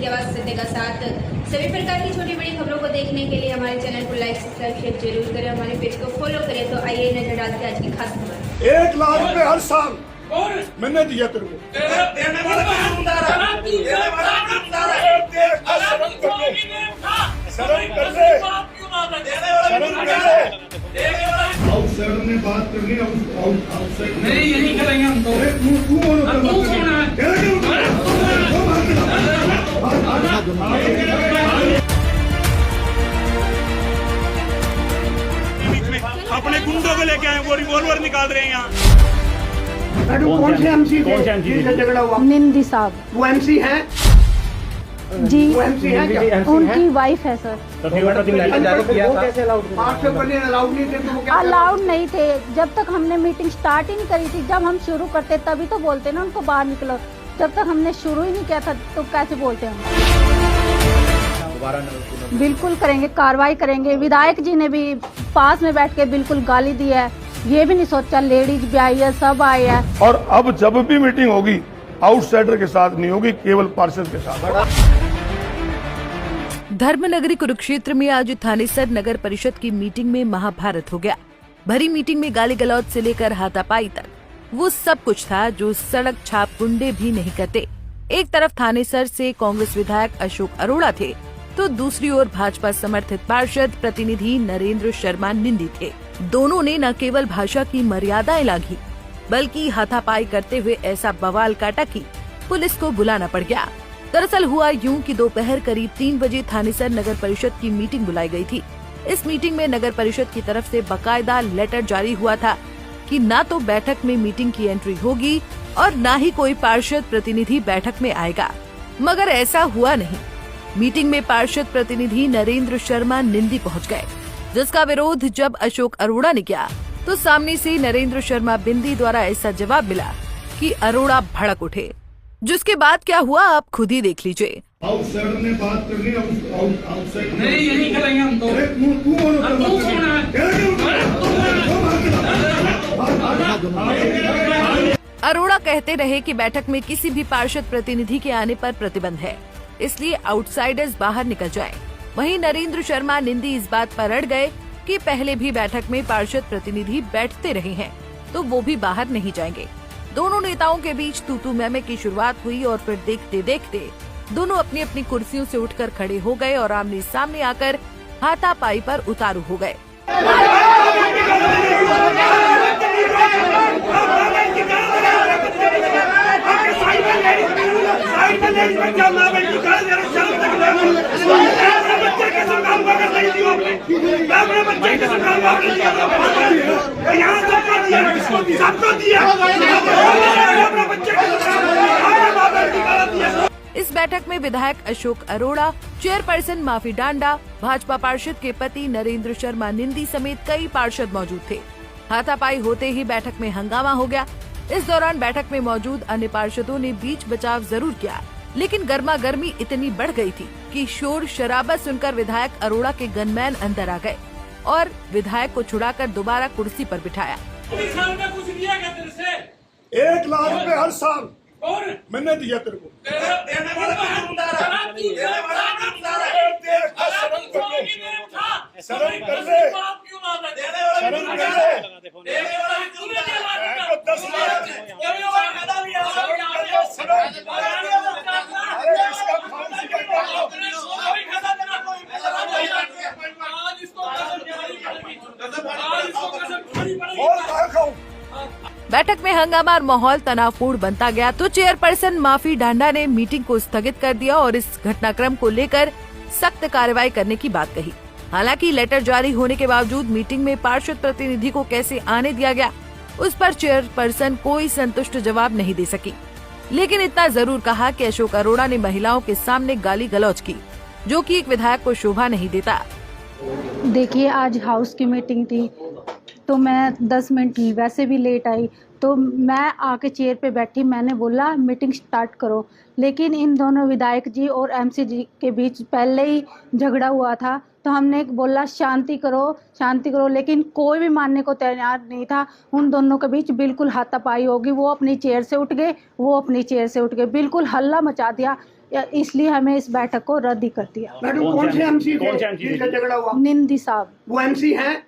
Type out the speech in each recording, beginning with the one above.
की आवाज़ सत्य का साथ। सभी प्रकार की छोटी बड़ी खबरों को देखने के लिए हमारे चैनल को लाइक सब्सक्राइब शेयर जरूर करें, हमारे पेज को फॉलो करें। तो आइए नजर डालते हैं आज की खास खबर। 1 लाख रुपए हर साल मैंने दिया तेरे को। आउटसाइडर ने बात करनी आउटसाइड नहीं, ये नहीं करेंगे हम तो। अपने गुंडों को लेके आए, वो रिवॉल्वर निकाल रहे हैं यहाँ। कौन से एमसी थे झगड़ा हुआ? निंदी साहब वो एमसी हैं जी, वो एमसी हैं क्या? उनकी वाइफ है सर। 8 से पहले अलाउड नहीं थे तो वो क्या अलाउड नहीं थे। जब तक हमने मीटिंग स्टार्ट ही नहीं करी थी, जब हम शुरू करते तभी तो बोलते ना उनको बाहर निकलो। जब तक हमने शुरू ही नहीं किया था तो कैसे बोलते हम? बिल्कुल करेंगे, कार्रवाई करेंगे। विधायक जी ने भी पास में बैठ के बिल्कुल गाली दी है, ये भी नहीं सोचा लेडीज भी आई है, सब आए हैं। और अब जब भी मीटिंग होगी आउटसाइडर के साथ नहीं होगी, केवल पार्षद के साथ। धर्मनगरी कुरुक्षेत्र में आज थानेसर नगर परिषद की मीटिंग में महाभारत हो गया। भरी मीटिंग में गाली गलौज से लेकर हाथापाई तक वो सब कुछ था जो सड़क छाप गुंडे भी नहीं करते। एक तरफ थानेसर से कांग्रेस विधायक अशोक अरोड़ा थे, तो दूसरी ओर भाजपा समर्थित पार्षद प्रतिनिधि नरेंद्र शर्मा निंदी थे। दोनों ने न केवल भाषा की मर्यादाएं लांघी, बल्कि हाथापाई करते हुए ऐसा बवाल काटा कि पुलिस को बुलाना पड़ गया। दरअसल हुआ यूं कि दोपहर करीब 3 बजे थानेसर नगर परिषद की मीटिंग बुलाई गई थी। इस मीटिंग में नगर परिषद की तरफ से बाकायदा लेटर जारी हुआ था कि न तो बैठक में मीटिंग की एंट्री होगी और न ही कोई पार्षद प्रतिनिधि बैठक में आएगा, मगर ऐसा हुआ नहीं। मीटिंग में पार्षद प्रतिनिधि नरेंद्र शर्मा निंदी पहुंच गए, जिसका विरोध जब अशोक अरोड़ा ने किया तो सामने से नरेंद्र शर्मा बिंदी द्वारा ऐसा जवाब मिला कि अरोड़ा भड़क उठे, जिसके बाद क्या हुआ आप खुद ही देख लीजिए। आउटसाइडर ने बात करनी आउटसाइड नहीं, ये नहीं करेंगे हम तो। अरोड़ा कहते रहे कि बैठक में किसी भी पार्षद प्रतिनिधि के आने पर प्रतिबंध है, इसलिए आउटसाइडर्स बाहर निकल जाएं। वहीं नरेंद्र शर्मा निंदी इस बात पर अड़ गए कि पहले भी बैठक में पार्षद प्रतिनिधि बैठते रहे हैं, तो वो भी बाहर नहीं जाएंगे। दोनों नेताओं के बीच तू-तू मैं-मैं की शुरुआत हुई और फिर देखते देखते दोनों अपनी अपनी कुर्सियों से उठकर खड़े हो गए और आमने सामने आकर हाथापाई पर उतारू हो गए। इस बैठक में विधायक अशोक अरोड़ा, चेयरपर्सन माफी डांडा, भाजपा पार्षद के पति नरेंद्र शर्मा निंदी समेत कई पार्षद मौजूद थे। हाथापाई होते ही बैठक में हंगामा हो गया। इस दौरान बैठक में मौजूद अन्य पार्षदों ने बीच बचाव जरूर किया, लेकिन गर्मा गर्मी इतनी बढ़ गई थी कि शोर शराबा सुनकर विधायक अरोड़ा के गनमैन अंदर आ गए और विधायक को छुड़ाकर दोबारा कुर्सी पर बिठाया। 1 लाख रुपए हर साल मैंने दिया तेरे को। बैठक में हंगामा और माहौल तनावपूर्ण बनता गया तो चेयरपर्सन माफी डांडा ने मीटिंग को स्थगित कर दिया और इस घटनाक्रम को लेकर सख्त कार्रवाई करने की बात कही। हालांकि लेटर जारी होने के बावजूद मीटिंग में पार्षद प्रतिनिधि को कैसे आने दिया गया, उस पर चेयरपर्सन कोई संतुष्ट जवाब नहीं दे सकी। लेकिन इतना जरूर कहा कि अशोक अरोड़ा ने महिलाओं के सामने गाली गलौज की, जो कि एक विधायक को शोभा नहीं देता। देखिए, आज हाउस की मीटिंग थी तो मैं 10 मिनट वैसे भी लेट आई, तो मैं आके चेयर पे बैठी। मैंने बोला मीटिंग स्टार्ट करो, लेकिन इन दोनों विधायक जी और एमसी जी के बीच पहले ही झगड़ा हुआ था, तो हमने बोला शांति करो, लेकिन कोई भी मानने को तैयार नहीं था। उन दोनों के बीच बिल्कुल हाथापाई होगी। वो अपनी चेयर से उठ गए, वो अपनी चेयर से उठ गए, बिल्कुल हल्ला मचा दिया। इसलिए हमें इस बैठक को रद्द ही कर दिया। मैडम कौन से एमसी थे जिनसे झगड़ा हुआ? निंदी साहब वो एमसी हैं?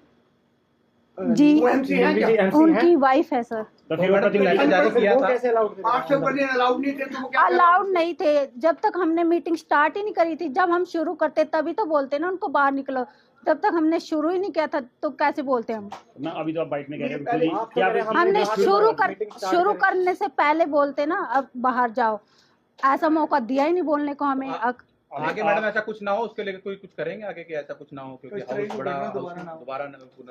जी, वो एमसी हैं क्या? उनकी वाइफ है सर। तो फिर 800 बजे अलाउड नहीं थे तो वो क्या अलाउड नहीं थे। जब तक हमने मीटिंग स्टार्ट ही नहीं करी थी, जब हम शुरू करते तभी तो बोलते ना उनको बाहर निकलो। जब तक हमने शुरू ही नहीं किया था तो कैसे बोलते हम? ना अभी तो आप बाइट में कह रहे हैं क्या हमने शुरू करने से पहले बोलते ना अब बाहर जाओ। ऐसा मौका दिया ही नहीं बोलने को हमें। आगे मैडम ऐसा कुछ ना हो उसके लिए कोई कुछ करेंगे आगे कि ऐसा कुछ ना हो, क्योंकि हाउस बड़ा दोबारा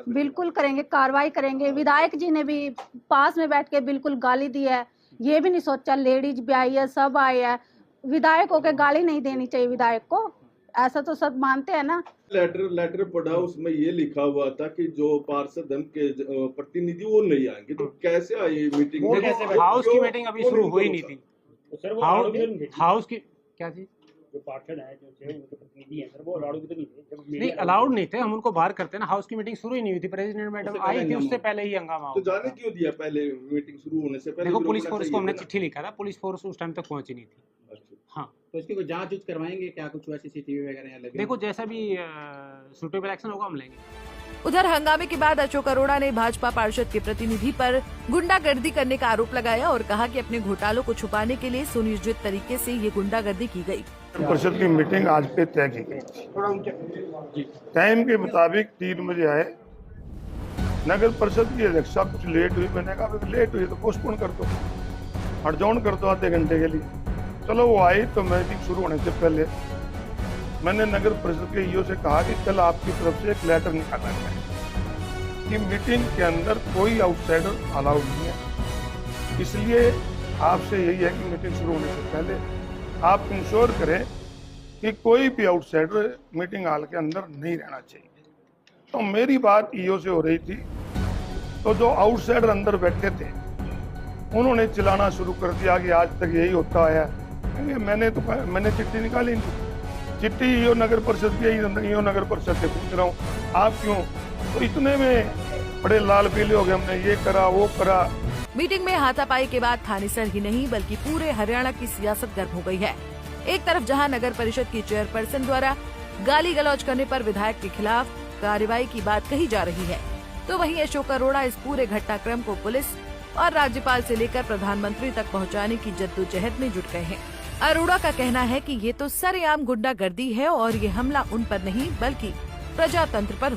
बिल्कुल करेंगे, कार्रवाई करेंगे। विधायक जी ने भी पास में बैठ के बिल्कुल गाली दी है। ये भी नहीं सोचा लेडीज भी आई है, सब आए हैं। विधायकों के गाली नहीं देनी चाहिए विधायक को, ऐसा तो सब मानते हैं ना। लेटर पढ़ा, उसमें ये लिखा हुआ था कि जो पार्षद दल के प्रतिनिधि वो नहीं आएंगे, तो कैसे आए मीटिंग? हाउस की मीटिंग अभी शुरू हुई नहीं थी। हाउस की क्या चीज? जो पार्षद है जो उनके प्रतिनिधि हैं सर, वो अलाउड भी तो नहीं थे। जब नहीं अलाउड नहीं थे, हम उनको बाहर करते ना। हाउस की मीटिंग शुरू ही नहीं हुई थी, प्रेसिडेंट मैडम आई थी, उससे पहले ही हंगामा तो हो गया। जाने क्यों दिया पहले मीटिंग शुरू होने से पहले? देखो पुलिस फोर्स को हमने चिट्ठी लिखा था, पुलिस फोर्स उस टाइम तक पहुंची नहीं थी। हाँ, तो इसकी कोई जांच करवाएंगे क्या? कुछ वैसे सीसीटीवी वगैरह लगे? देखो जैसा भी सुटेबल एक्शन होगा हम लेंगे। उधर हंगामे के बाद अशोक अरोड़ा ने भाजपा पार्षद के प्रतिनिधि पर गुंडागर्दी करने का आरोप लगाया और कहा कि अपने घोटालों को छुपाने के लिए सुनियोजित तरीके से ये गुंडागर्दी की गई। परिषद की मीटिंग आज पे तय की गई थी। टाइम के मुताबिक 3 बजे आए। नगर परिषद की अध्यक्षा कुछ लेट हुई, मैंने कहा लेट हुई तो पोस्टपोन कर दो, अडजॉर्न कर दो आधे घंटे के लिए। चलो वो आई तो मीटिंग शुरू होने से पहले मैंने नगर परिषद के ईओ से कहा कि कल आपकी तरफ से एक लेटर निकाला जाए कि मीटिंग के अंदर कोई आउटसाइडर अलाउड नहीं है। इसलिए आपसे यही है कि मीटिंग शुरू होने से पहले आप इंश्योर करें कि कोई भी आउटसाइडर मीटिंग हॉल के अंदर नहीं रहना चाहिए। तो मेरी बात ईओ से हो रही थी, तो जो आउटसाइडर अंदर बैठे थे उन्होंने चिल्लाना शुरू कर दिया कि आज तक यही होता है। मैंने चिट्ठी निकाली नहीं, चिट्ठी ईओ नगर परिषद की, ईओ नगर परिषद से पूछ रहा हूँ आप क्यों? तो इतने में बड़े लाल पीले हो गए, हमने ये करा वो करा। मीटिंग में हाथापाई के बाद थानेसर ही नहीं बल्कि पूरे हरियाणा की सियासत गर्म हो गई है। एक तरफ जहां नगर परिषद की चेयरपर्सन द्वारा गाली गलौज करने पर विधायक के खिलाफ कार्रवाई की बात कही जा रही है, तो वहीं अशोक अरोड़ा इस पूरे घटनाक्रम को पुलिस और राज्यपाल से लेकर प्रधानमंत्री तक पहुंचाने की जद्दोजहद में जुट गए हैं। अरोड़ा का कहना है कि ये तो सरेआम गुंडागर्दी है और ये हमला उन पर नहीं बल्कि प्रजातंत्र पर